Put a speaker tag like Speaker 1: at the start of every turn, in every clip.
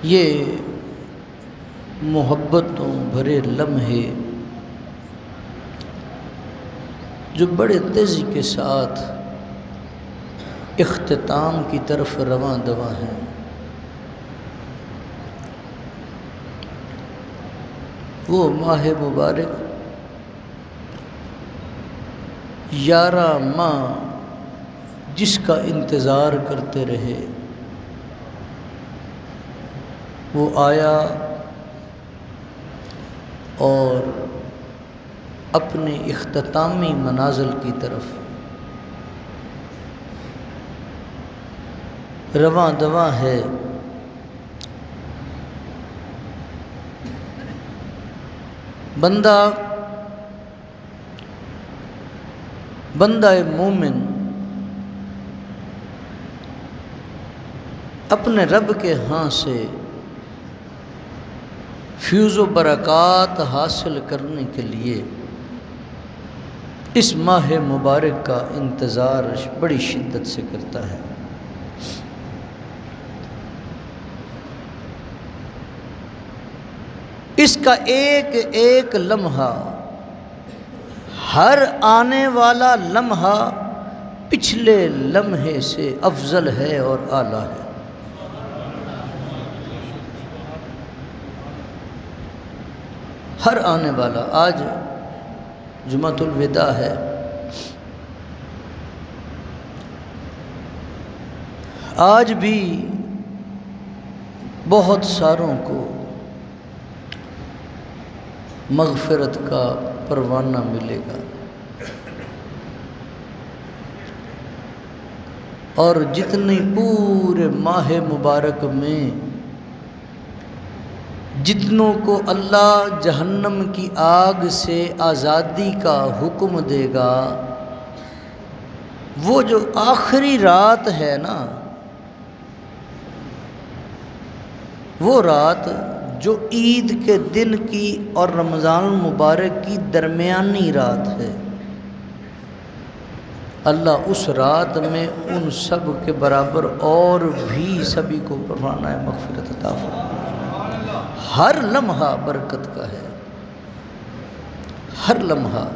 Speaker 1: یہ محبتوں بھرے لمحے جو بڑے تیزی کے ساتھ اختتام کی طرف رواں دواں ہیں، وہ ماہ مبارک 11 ماہ جس کا انتظار کرتے رہے، وہ آیا اور اپنے اختتامی منازل کی طرف رواں دواں ہے۔ بندہ مومن اپنے رب کے ہاں سے فیض و برکات حاصل کرنے کے لیے اس ماہ مبارک کا انتظار بڑی شدت سے کرتا ہے۔ اس کا ایک ایک لمحہ، ہر آنے والا لمحہ پچھلے لمحے سے افضل ہے اور اعلیٰ ہے۔ ہر آنے والا، آج جمعۃ الوداع ہے، آج بھی بہت ساروں کو مغفرت کا پروانہ ملے گا، اور جتنی پورے ماہ مبارک میں جتنوں کو اللہ جہنم کی آگ سے آزادی کا حکم دے گا، وہ جو آخری رات ہے نا، وہ رات جو عید کے دن کی اور رمضان المبارک کی درمیانی رات ہے، اللہ اس رات میں ان سب کے برابر اور بھی سبھی کو پروانہ مغفرت عطا فرمائے۔ ہر لمحہ برکت کا ہے، ہر لمحہ۔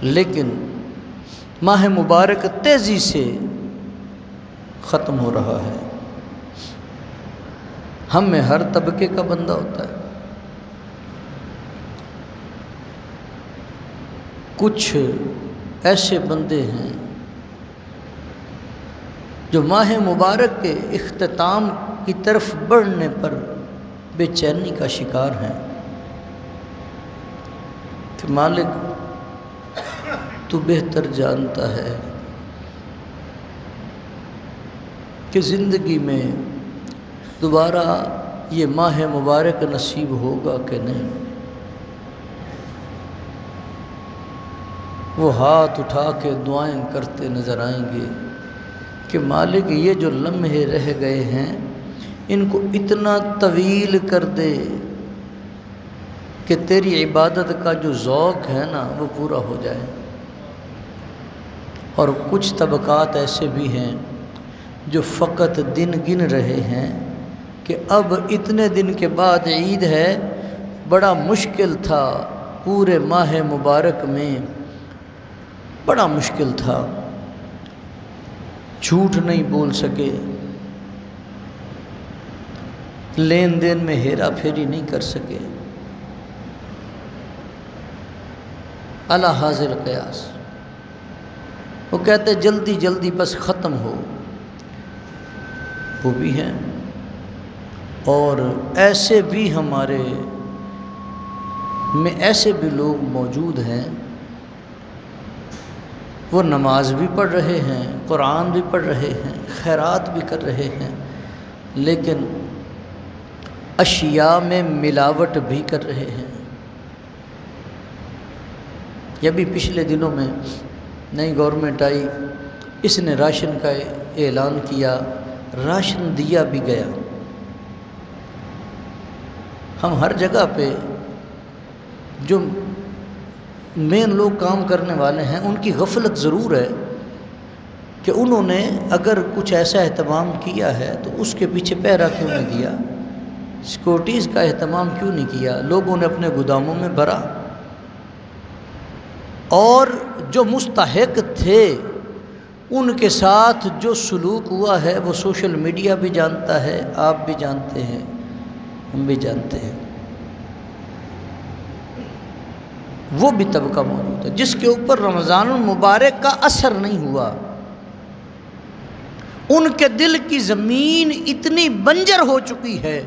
Speaker 1: لیکن ماہ مبارک تیزی سے ختم ہو رہا ہے۔ ہم میں ہر طبقے کا بندہ ہوتا ہے، کچھ ایسے بندے ہیں جو ماہ مبارک کے اختتام کی طرف بڑھنے پر بے چینی کا شکار ہیں کہ مالک تو بہتر جانتا ہے کہ زندگی میں دوبارہ یہ ماہ مبارک نصیب ہوگا کہ نہیں۔ وہ ہاتھ اٹھا کے دعائیں کرتے نظر آئیں گے کہ مالک یہ جو لمحے رہ گئے ہیں ان کو اتنا طویل کر دے کہ تیری عبادت کا جو ذوق ہے نا وہ پورا ہو جائے۔ اور کچھ طبقات ایسے بھی ہیں جو فقط دن گن رہے ہیں کہ اب اتنے دن کے بعد عید ہے، بڑا مشکل تھا پورے ماہ مبارک میں، بڑا مشکل تھا، جھوٹ نہیں بول سکے، لین دین میں ہیرا پھیری نہیں کر سکے، اعلیٰ حاضر قیاس۔ وہ کہتے جلدی جلدی بس ختم ہو، وہ بھی ہیں۔ اور ایسے بھی ہمارے میں ایسے بھی لوگ موجود ہیں، وہ نماز بھی پڑھ رہے ہیں، قرآن بھی پڑھ رہے ہیں، خیرات بھی کر رہے ہیں، لیکن اشیاء میں ملاوٹ بھی کر رہے ہیں۔ یہ بھی پچھلے دنوں میں نئی گورنمنٹ آئی، اس نے راشن کا اعلان کیا، راشن دیا بھی گیا۔ ہم ہر جگہ پہ جو مین لوگ کام کرنے والے ہیں ان کی غفلت ضرور ہے، کہ انہوں نے اگر کچھ ایسا اہتمام کیا ہے تو اس کے پیچھے پہرا کیوں نہیں دیا، سیکورٹیز کا اہتمام کیوں نہیں کیا، لوگوں نے اپنے گوداموں میں بھرا، اور جو مستحق تھے ان کے ساتھ جو سلوک ہوا ہے وہ سوشل میڈیا بھی جانتا ہے، آپ بھی جانتے ہیں، ہم بھی جانتے ہیں۔ وہ بھی طبقہ موجود ہے جس کے اوپر رمضان المبارک کا اثر نہیں ہوا، ان کے دل کی زمین اتنی بنجر ہو چکی ہے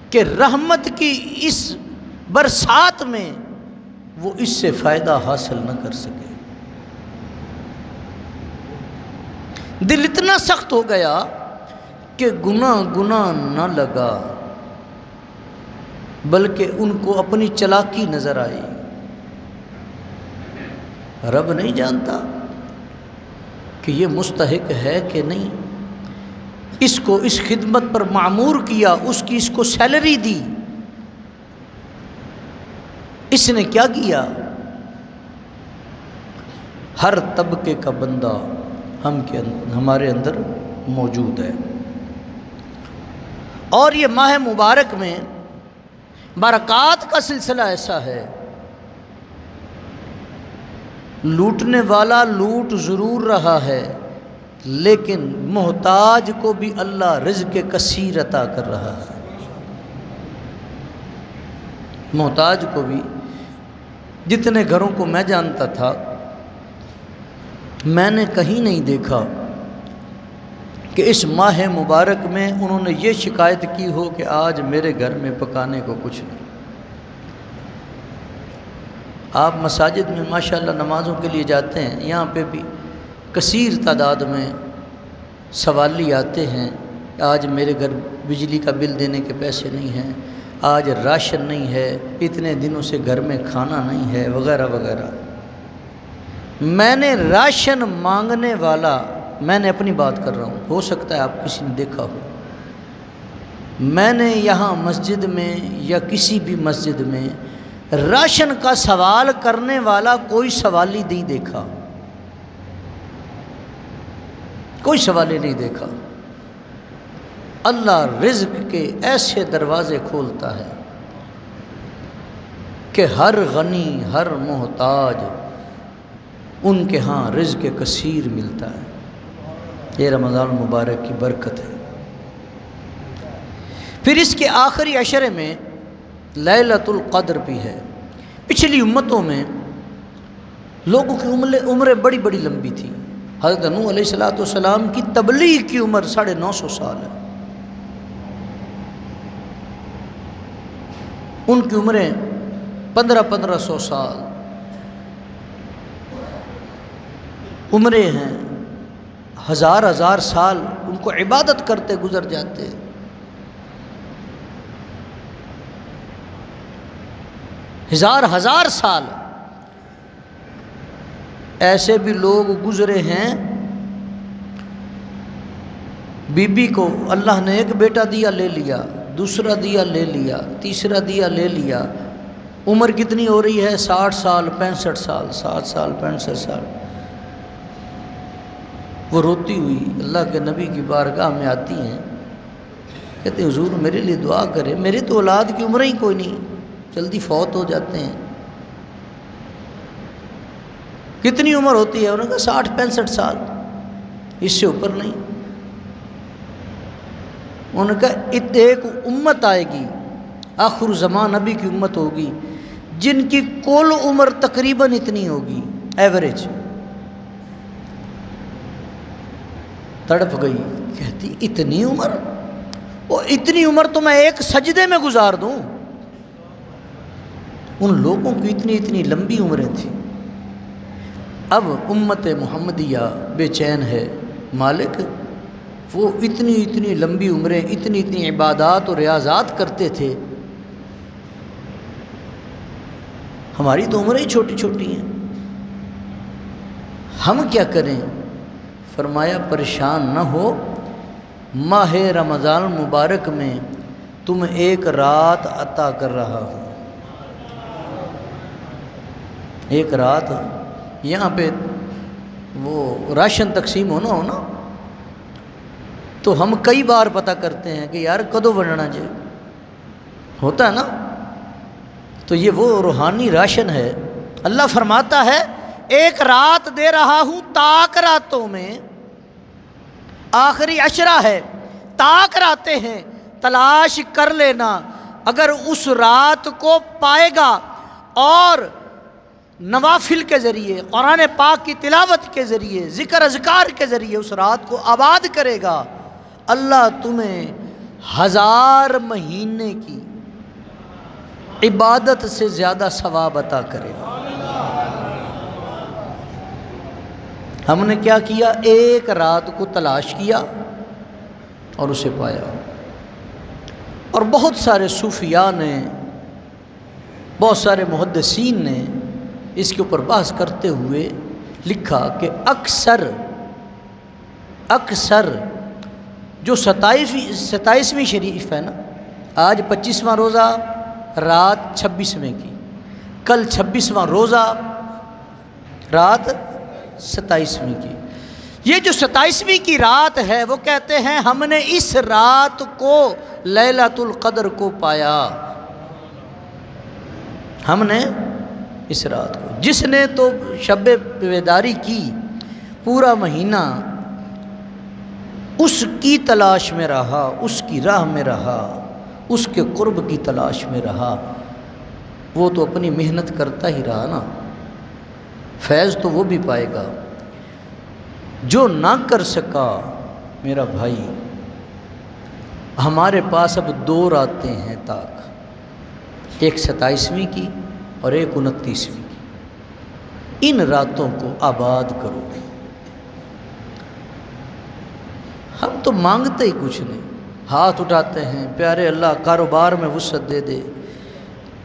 Speaker 1: کہ رحمت کی اس برسات میں وہ اس سے فائدہ حاصل نہ کر سکے۔ دل اتنا سخت ہو گیا کہ گناہ نہ لگا، بلکہ ان کو اپنی چالاکی نظر آئی۔ رب نہیں جانتا کہ یہ مستحق ہے کہ نہیں، اس کو اس خدمت پر معمور کیا، اس کو سیلری دی، اس نے کیا کیا؟ ہر طبقے کا بندہ ہمارے اندر موجود ہے۔ اور یہ ماہ مبارک میں برکات کا سلسلہ ایسا ہے، لوٹنے والا لوٹ ضرور رہا ہے، لیکن محتاج کو بھی اللہ رزق کثیر عطا کر رہا ہے۔ محتاج کو بھی، جتنے گھروں کو میں جانتا تھا، میں نے کہیں نہیں دیکھا کہ اس ماہ مبارک میں انہوں نے یہ شکایت کی ہو کہ آج میرے گھر میں پکانے کو کچھ نہیں۔ آپ مساجد میں ماشاءاللہ نمازوں کے لیے جاتے ہیں، یہاں پہ بھی کثیر تعداد میں سوالی آتے ہیں، آج میرے گھر بجلی کا بل دینے کے پیسے نہیں ہیں، آج راشن نہیں ہے، اتنے دنوں سے گھر میں کھانا نہیں ہے، وغیرہ وغیرہ۔ میں نے راشن مانگنے والا، میں نے اپنی بات کر رہا ہوں، ہو سکتا ہے آپ کسی نے دیکھا ہو، میں نے یہاں مسجد میں یا کسی بھی مسجد میں راشن کا سوال کرنے والا کوئی سوالی نہیں دیکھا، کوئی سوالی نہیں دیکھا۔ اللہ رزق کے ایسے دروازے کھولتا ہے کہ ہر غنی، ہر محتاج، ان کے ہاں رزق کثیر ملتا ہے۔ یہ رمضان المبارک کی برکت ہے۔ پھر اس کے آخری عشرے میں لیلۃ القدر بھی ہے۔ پچھلی امتوں میں لوگوں کی عمریں بڑی بڑی لمبی تھی۔ حضرت نوح علیہ السلام کی تبلیغ کی عمر 950 سال ہے، ان کی عمریں 1500 سال عمریں ہیں، ہزار سال ان کو عبادت کرتے گزر جاتے۔ ہزار سال ایسے بھی لوگ گزرے ہیں، بی بی کو اللہ نے ایک بیٹا دیا، لے لیا، دوسرا دیا، لے لیا، تیسرا دیا، لے لیا، عمر کتنی ہو رہی ہے؟ 60 سال 65 سال، 60 سال 65 سال۔ وہ روتی ہوئی اللہ کے نبی کی بارگاہ میں آتی ہیں، کہتے ہیں حضور میرے لیے دعا کرے، میری تو اولاد کی عمر ہی کوئی نہیں، جلدی فوت ہو جاتے ہیں۔ کتنی عمر ہوتی ہے؟ انہوں نے کہا 60 65 سال، اس سے اوپر نہیں۔ انہوں نے کہا ایک امت آئے گی، آخر زمان نبی کی امت ہوگی، جن کی کل عمر تقریباً اتنی ہوگی، ایوریج۔ تڑپ گئی، کہتی اتنی عمر؟ وہ اتنی عمر تو میں ایک سجدے میں گزار دوں۔ ان لوگوں کی اتنی لمبی عمریں تھیں۔ اب امت محمدیہ بے چین ہے، مالک وہ اتنی لمبی عمریں، اتنی عبادات اور ریاضات کرتے تھے، ہماری تو عمریں ہی چھوٹی چھوٹی ہیں، ہم کیا کریں؟ فرمایا پریشان نہ ہو، ماہ رمضان مبارک میں تمہیں ایک رات عطا کر رہا ہوں۔ ایک رات، یہاں پہ وہ راشن تقسیم ہونا تو ہم کئی بار پتہ کرتے ہیں کہ یار کدو بننا جائے ہوتا ہے نا. تو یہ وہ روحانی راشن ہے. اللہ فرماتا ہے ایک رات دے رہا ہوں تاک راتوں میں، آخری عشرہ ہے، تاک راتیں ہیں، تلاش کر لینا. اگر اس رات کو پائے گا اور نوافل کے ذریعے، قرآن پاک کی تلاوت کے ذریعے، ذکر اذکار کے ذریعے اس رات کو آباد کرے گا، اللہ تمہیں 1000 مہینے کی عبادت سے زیادہ ثواب عطا کرے گا. ہم نے کیا کیا؟ ایک رات کو تلاش کیا اور اسے پایا. اور بہت سارے صوفیاء نے، بہت سارے محدثین نے اس کے اوپر بحث کرتے ہوئے لکھا کہ اکثر جو 27ویں شریف ہے نا، آج 25واں روزہ، رات 26ویں کی، کل 26واں روزہ، رات 27ویں کی. یہ جو 27ویں کی رات ہے وہ کہتے ہیں ہم نے اس رات کو لیلۃ القدر کو پایا. ہم نے اس رات کو، جس نے تو شب بیداری کی پورا مہینہ اس کی تلاش میں رہا، اس کی راہ میں رہا، اس کے قرب کی تلاش میں رہا، وہ تو اپنی محنت کرتا ہی رہا نا، فیض تو وہ بھی پائے گا. جو نہ کر سکا میرا بھائی، ہمارے پاس اب 2 راتیں ہیں تاک، ایک 27ویں کی اور ایک 29ویں کی. ان راتوں کو آباد کرو. ہم تو مانگتے ہی کچھ نہیں، ہاتھ اٹھاتے ہیں پیارے اللہ کاروبار میں وسعت دے دے،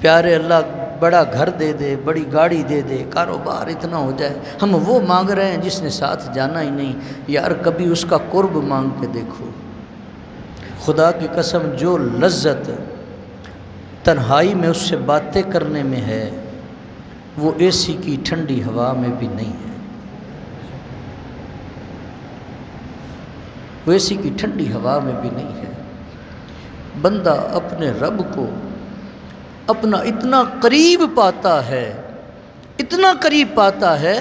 Speaker 1: پیارے اللہ بڑا گھر دے دے، بڑی گاڑی دے دے، کاروبار اتنا ہو جائے. ہم وہ مانگ رہے ہیں جس نے ساتھ جانا ہی نہیں. یار کبھی اس کا قرب مانگ کے دیکھو. خدا کی قسم جو لذت تنہائی میں اس سے باتیں کرنے میں ہے وہ اے سی کی ٹھنڈی ہوا میں بھی نہیں ہے. وہ اے سی کی ٹھنڈی ہوا میں بھی نہیں ہے. بندہ اپنے رب کو اپنا اتنا قریب پاتا ہے، اتنا قریب پاتا ہے،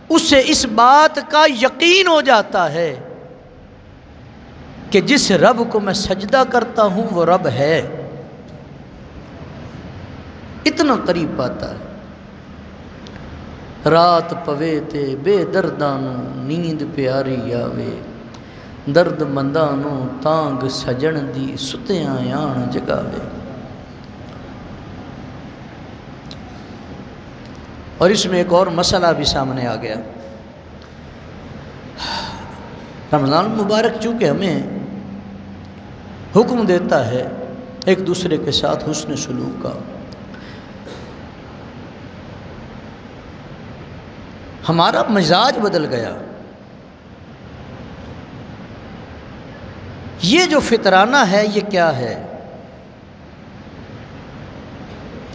Speaker 1: اسے اس بات کا یقین ہو جاتا ہے کہ جس رب کو میں سجدہ کرتا ہوں وہ رب ہے. اتنا قریب پاتا ہے. رات پوے تے بے دردانو نیند پیاری آوے، درد مندانو تانگ سجن دی ستیاں آن جگاوے. اور اس میں ایک اور مسئلہ بھی سامنے آ گیا. رمضان مبارک چونکہ ہمیں حکم دیتا ہے ایک دوسرے کے ساتھ حسن سلوک کا، ہمارا مزاج بدل گیا. یہ جو فطرانہ ہے یہ کیا ہے؟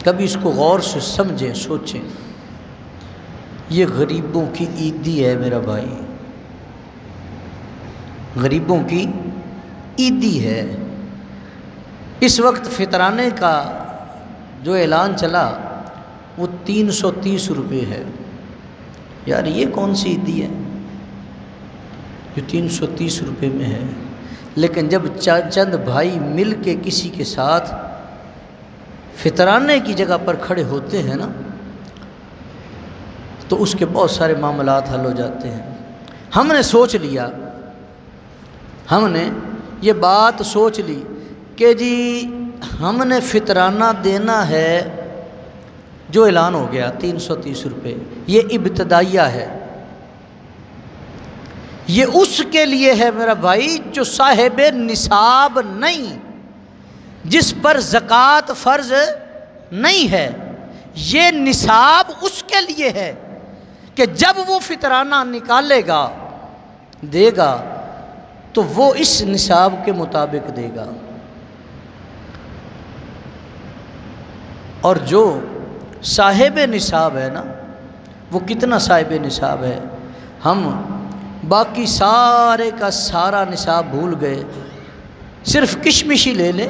Speaker 1: کبھی اس کو غور سے سمجھیں، سوچیں. یہ غریبوں کی عیدی ہے میرا بھائی، غریبوں کی عیدی ہے. اس وقت فطرانے کا جو اعلان چلا وہ 330 روپے ہے. یار یہ کون سی عیدی ہے جو 330 روپے میں ہے؟ لیکن جب چند بھائی مل کے کسی کے ساتھ فطرانے کی جگہ پر کھڑے ہوتے ہیں نا تو اس کے بہت سارے معاملات حل ہو جاتے ہیں. ہم نے سوچ لیا، ہم نے یہ بات سوچ لی کہ جی ہم نے فطرانہ دینا ہے. جو اعلان ہو گیا 330 روپے، یہ ابتدائیہ ہے. یہ اس کے لیے ہے میرا بھائی جو صاحب نصاب نہیں، جس پر زکوٰۃ فرض نہیں ہے. یہ نصاب اس کے لیے ہے کہ جب وہ فطرانہ نکالے گا، دے گا، تو وہ اس نصاب کے مطابق دے گا. اور جو صاحب نصاب ہے نا، وہ کتنا صاحب نصاب ہے؟ ہم باقی سارے کا سارا نصاب بھول گئے، صرف کشمش ہی لے لیں،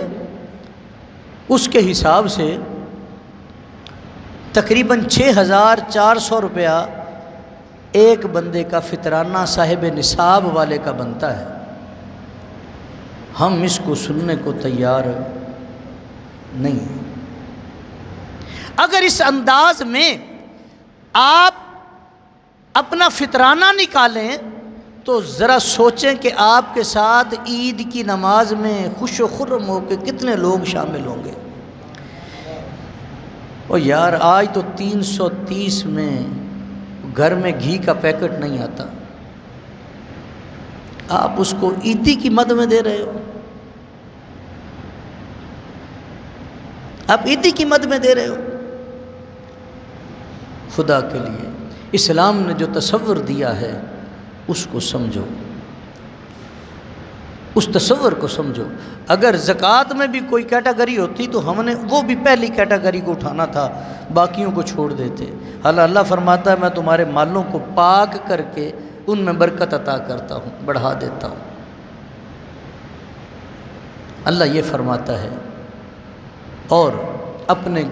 Speaker 1: اس کے حساب سے تقریباً 6400 روپیہ ایک بندے کا فطرانہ صاحب نصاب والے کا بنتا ہے۔ ہم اس کو سننے کو تیار نہیں۔ اگر اس انداز میں آپ اپنا فطرانہ نکالیں تو ذرا سوچیں کہ آپ کے ساتھ عید کی نماز میں خوش و خرم ہو کے کتنے لوگ شامل ہوں گے۔ اور یار آج تو 330 میں گھر میں گھی کا پیکٹ نہیں آتا، آپ اس کو عیدی کی مد میں دے رہے ہو، آپ عیدی کی مد میں دے رہے ہو۔ خدا کے لیے اسلام نے جو تصور دیا ہے اس کو سمجھو، اس تصور کو سمجھو۔ اگر زکوٰۃ میں بھی کوئی کیٹیگری ہوتی تو ہم نے وہ بھی پہلی کیٹیگری کو اٹھانا تھا، باقیوں کو چھوڑ دیتے۔ اللہ فرماتا ہے میں تمہارے مالوں کو پاک کر کے ان میں برکت عطا کرتا ہوں، بڑھا دیتا ہوں۔ اللہ یہ فرماتا ہے۔ اور اپنے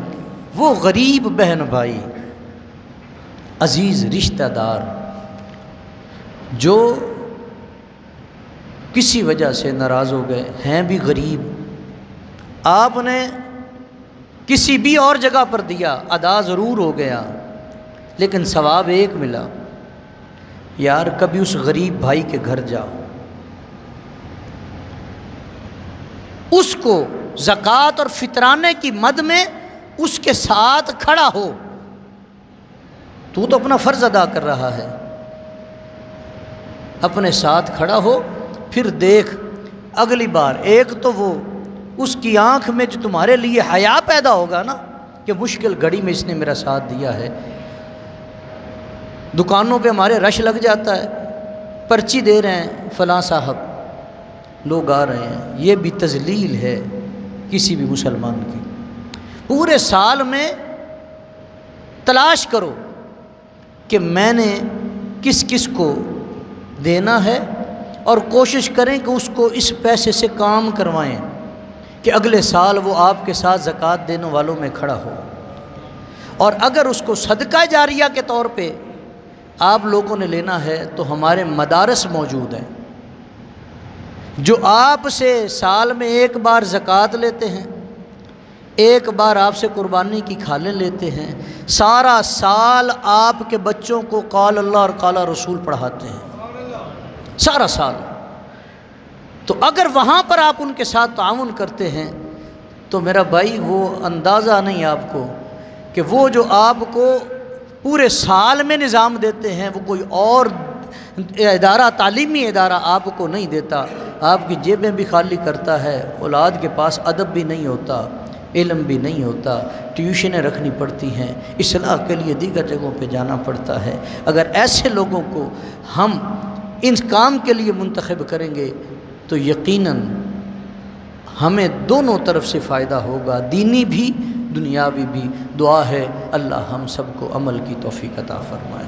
Speaker 1: وہ غریب بہن بھائی، عزیز رشتہ دار جو کسی وجہ سے ناراض ہو گئے ہیں، بھی غریب، آپ نے کسی بھی اور جگہ پر دیا، ادا ضرور ہو گیا لیکن ثواب ایک ملا۔ یار کبھی اس غریب بھائی کے گھر جاؤ، اس کو زکوٰۃ اور فطرانے کی مد میں اس کے ساتھ کھڑا ہو۔ تو اپنا فرض ادا کر رہا ہے، اپنے ساتھ کھڑا ہو، پھر دیکھ اگلی بار ایک تو وہ اس کی آنکھ میں جو تمہارے لیے حیا پیدا ہوگا نا کہ مشکل گھڑی میں اس نے میرا ساتھ دیا ہے۔ دکانوں پہ ہمارے رش لگ جاتا ہے، پرچی دے رہے ہیں فلاں صاحب، لوگ آ رہے ہیں، یہ بھی تذلیل ہے کسی بھی مسلمان کی۔ پورے سال میں تلاش کرو کہ میں نے کس کس کو دینا ہے، اور کوشش کریں کہ اس کو اس پیسے سے کام کروائیں کہ اگلے سال وہ آپ کے ساتھ زکوٰۃ دینے والوں میں کھڑا ہو۔ اور اگر اس کو صدقہ جاریہ کے طور پہ آپ لوگوں نے لینا ہے تو ہمارے مدارس موجود ہیں جو آپ سے سال میں ایک بار زکوٰۃ لیتے ہیں، ایک بار آپ سے قربانی کی کھالیں لیتے ہیں، سارا سال آپ کے بچوں کو قال اللہ اور قال رسول پڑھاتے ہیں، سارا سال۔ تو اگر وہاں پر آپ ان کے ساتھ تعاون کرتے ہیں تو میرا بھائی وہ اندازہ نہیں آپ کو کہ وہ جو آپ کو پورے سال میں نظام دیتے ہیں وہ کوئی اور ادارہ، تعلیمی ادارہ آپ کو نہیں دیتا۔ آپ کی جیبیں بھی خالی کرتا ہے، اولاد کے پاس ادب بھی نہیں ہوتا، علم بھی نہیں ہوتا، ٹیوشنیں رکھنی پڑتی ہیں، اصلاح کے لیے دیگر جگہوں پہ جانا پڑتا ہے۔ اگر ایسے لوگوں کو ہم ان کام کے لیے منتخب کریں گے تو یقیناً ہمیں دونوں طرف سے فائدہ ہوگا، دینی بھی دنیاوی بھی۔ دعا ہے اللہ ہم سب کو عمل کی توفیق عطا فرمائے۔